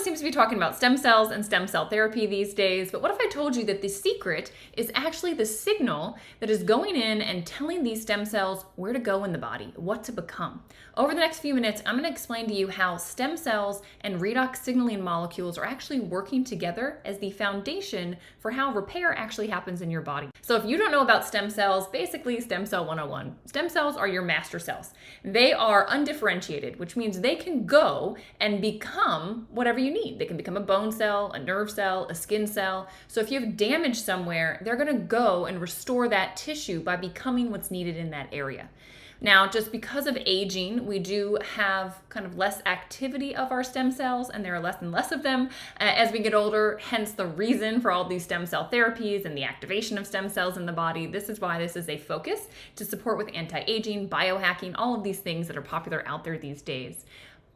seems to be talking about stem cells and stem cell therapy these days, but what if I told you that the secret is actually the signal that is going in and telling these stem cells where to go in the body, what to become? Over the next few minutes, I'm going to explain to you how stem cells and redox signaling molecules are actually working together as the foundation for how repair actually happens in your body. So if you don't know about stem cells, basically stem cell 101. Stem cells are your master cells. They are undifferentiated, which means they can go and become whatever you need. They can become a bone cell, a nerve cell, a skin cell. So if you have damage somewhere, they're going to go and restore that tissue by becoming what's needed in that area. Now, just because of aging, we do have kind of less activity of our stem cells, and there are less and less of them as we get older, hence the reason for all these stem cell therapies and the activation of stem cells in the body. This is why this is a focus to support with anti-aging, biohacking, all of these things that are popular out there these days.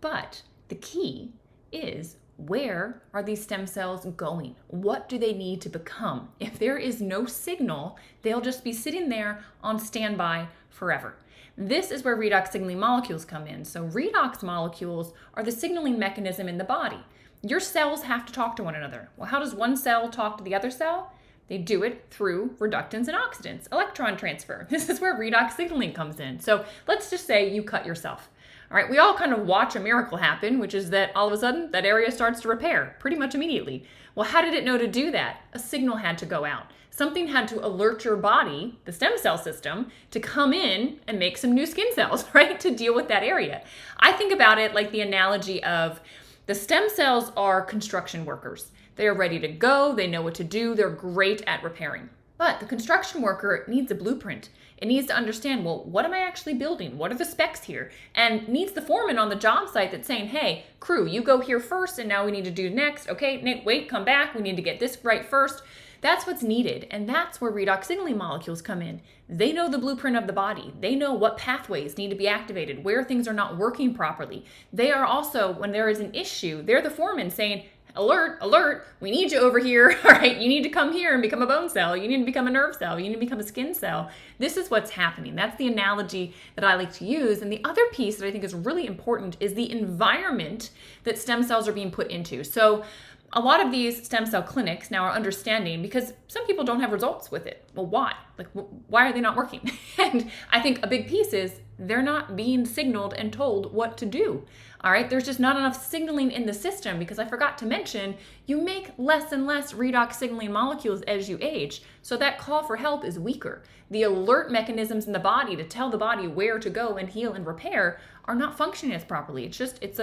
But the key is, where are these stem cells going? What do they need to become? If there is no signal, they'll just be sitting there on standby forever. This is where redox signaling molecules come in. So redox molecules are the signaling mechanism in the body. Your cells have to talk to one another. Well, how does one cell talk to the other cell? They do it through reductants and oxidants, electron transfer. This is where redox signaling comes in. So let's just say you cut yourself. All right, we all kind of watch a miracle happen, which is that all of a sudden that area starts to repair pretty much immediately. Well, how did it know to do that? A signal had to go out. Something had to alert your body, the stem cell system, to come in and make some new skin cells, right, to deal with that area. I think about it like the analogy of the stem cells are construction workers. They are ready to go. They know what to do. They're great at repairing. But the construction worker needs a blueprint. It needs to understand, well, what am I actually building? What are the specs here? And needs the foreman on the job site that's saying, hey, crew, you go here first, and now we need to do next. Okay, Nick, wait, come back. We need to get this right first. That's what's needed, and that's where redox signaling molecules come in. They know the blueprint of the body. They know what pathways need to be activated, where things are not working properly. They are also, when there is an issue, they're the foreman saying, alert, alert, we need you over here, all right? You need to come here and become a bone cell. You need to become a nerve cell. You need to become a skin cell. This is what's happening. That's the analogy that I like to use. And the other piece that I think is really important is the environment that stem cells are being put into. So a lot of these stem cell clinics now are understanding, because some people don't have results with it. Well, why? Like, why are they not working? And I think a big piece is they're not being signaled and told what to do. All right, there's just not enough signaling in the system, because I forgot to mention, you make less and less redox signaling molecules as you age. So that call for help is weaker. The alert mechanisms in the body to tell the body where to go and heal and repair are not functioning as properly. It's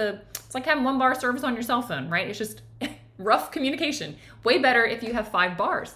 like having 1 bar service on your cell phone, right? It's just rough communication. Way better if you have 5 bars.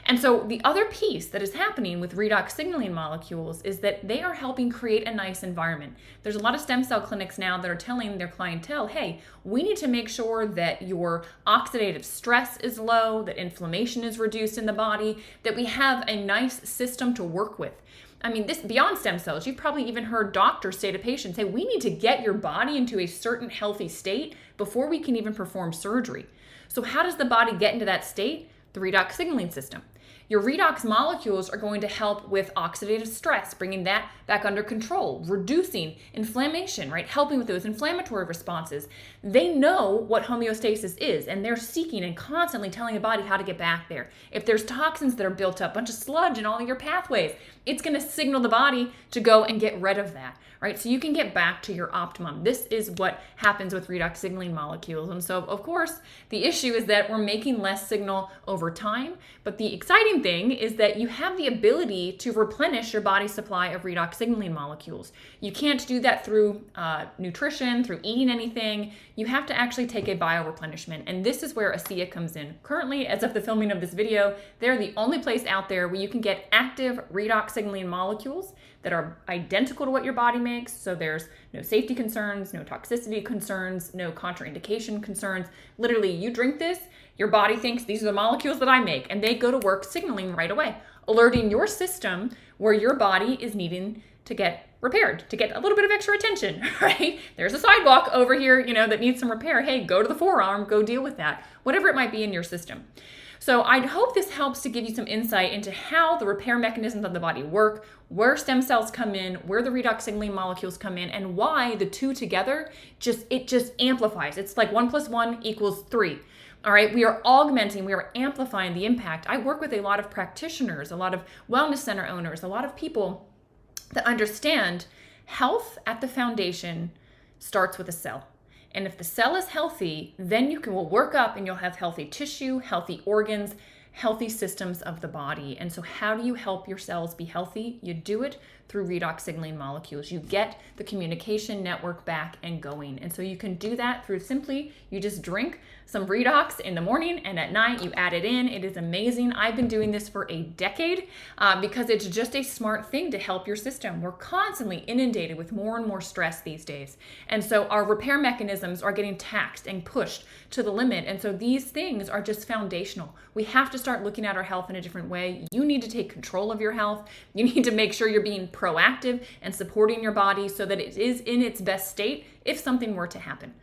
And so the other piece that is happening with redox signaling molecules is that they are helping create a nice environment. There's a lot of stem cell clinics now that are telling their clientele, hey, we need to make sure that your oxidative stress is low, that inflammation is reduced in the body, that we have a nice system to work with. I mean, this beyond stem cells, you've probably even heard doctors say to patients, hey, we need to get your body into a certain healthy state before we can even perform surgery. So how does the body get into that state? The redox signaling system. Your redox molecules are going to help with oxidative stress, bringing that back under control, reducing inflammation, right? Helping with those inflammatory responses. They know what homeostasis is, and they're seeking and constantly telling the body how to get back there. If there's toxins that are built up, a bunch of sludge in all of your pathways, it's going to signal the body to go and get rid of that, right? So you can get back to your optimum. This is what happens with redox signaling molecules. And so, of course, the issue is that we're making less signal over time, but the exciting thing is that you have the ability to replenish your body's supply of redox signaling molecules. You can't do that through nutrition, through eating anything. You have to actually take a bioreplenishment, and this is where ASEA comes in. Currently, as of the filming of this video, they're the only place out there where you can get active redox signaling molecules that are identical to what your body makes. So there's no safety concerns, no toxicity concerns, no contraindication concerns. Literally, you drink this, your body thinks these are the molecules that I make, and they go to work signaling right away, alerting your system where your body is needing to get repaired, to get a little bit of extra attention, right? There's a sidewalk over here, that needs some repair. Hey, go to the forearm, go deal with that, whatever it might be in your system. So I hope this helps to give you some insight into how the repair mechanisms of the body work, where stem cells come in, where the redox signaling molecules come in, and why the two together just amplifies. It's like 1 + 1 = 3. All right, we are augmenting, we are amplifying the impact. I work with a lot of practitioners, a lot of wellness center owners, a lot of people that understand health at the foundation starts with a cell. And if the cell is healthy, then will work up and you'll have healthy tissue, healthy organs, healthy systems of the body. And so how do you help your cells be healthy? You do it through redox signaling molecules. You get the communication network back and going. And so you can do that through you just drink some redox in the morning, and at night you add it in. It is amazing. I've been doing this for a decade because it's just a smart thing to help your system. We're constantly inundated with more and more stress these days. And so our repair mechanisms are getting taxed and pushed to the limit. And so these things are just foundational. We have to start looking at our health in a different way. You need to take control of your health. You need to make sure you're being proactive and supporting your body so that it is in its best state if something were to happen.